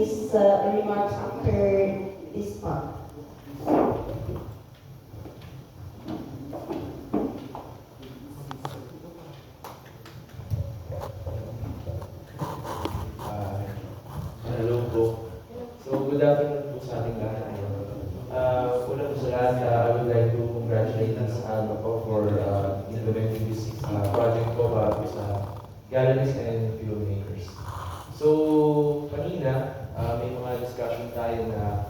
his remarks after this talk. Ah, Hello po. So, good afternoon po sa ating lahat. Una po sa lahat, I would like to congratulate us po for implementing this project po para po sa galleries and filmmakers. So, kanina, may mga discussion tayo na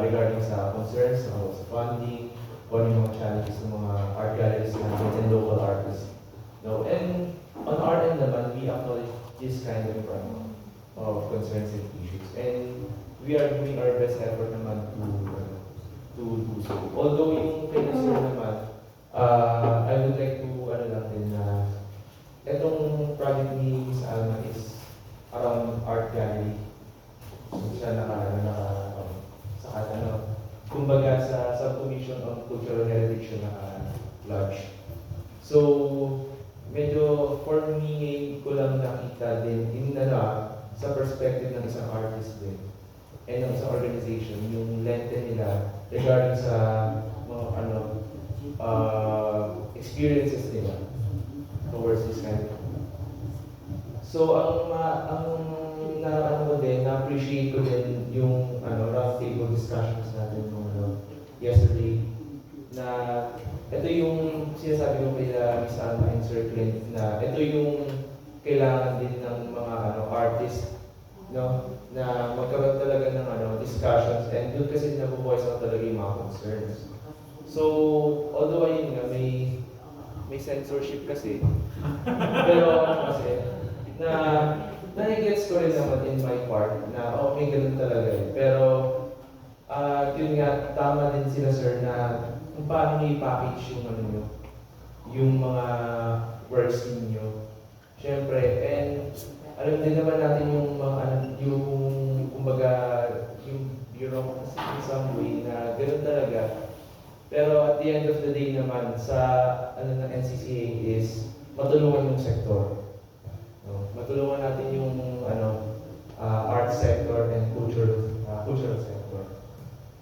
regarding sa concerns, sa funding, kung ano yung mga challenges ng mga art galleries natin and local artists. No? And on our end naman, we acknowledge this kind of concerns and issues. And we are doing our best effort naman to do so. Although yung kay Sir naman, I would like to ano lang din na itong project ni Miss Alma is around art gallery. So siya sa kumbaga sa Subcommission on Cultural Heritage siya naka-lodge. So, medyo for me, ko lang nakita din, sa perspective ng isang artist din, and ng isang organization, yung lente nila regarding sa mga experiences nila towards this kind of. So, na-appreciate ko din yung round table discussions natin nung yesterday, na ito yung sinasabi ko kay Miss Alma and Sir Clint, na ito yung kailangan din ng mga artist, no, na magkaroon talaga ng discussions, and doon kasi nabubuhay sa talaga yung mga concerns. So, although ayun nga, may censorship kasi, pero kasi, na-gets ko rin naman in my part na may ganun talaga eh. Pero, yun nga, tama din sila sir na kung paano nyo i-package yung mga works ninyo. Siyempre, and alam din naman natin yung mga kumbaga, yung bureaucracy in some way na gano'n talaga. Pero at the end of the day naman, sa ng NCCA is matulungan yung sektor. No? Matulungan natin yung art sector and cultural sector.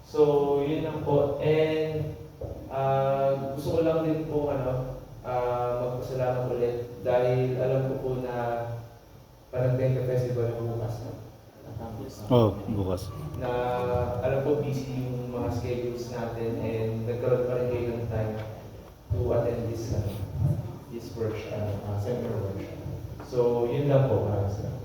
So, yun lang po. And gusto ko lang din po magpasalamat ulit dahil alam ko po na Panagbenga Festival bukas na. Bukas. Na alam ko busy yung mga schedules natin and nagkaroon pa rin kayo ng time to attend this workshop, seminar workshop. So, yun lang po. Maraming salamat.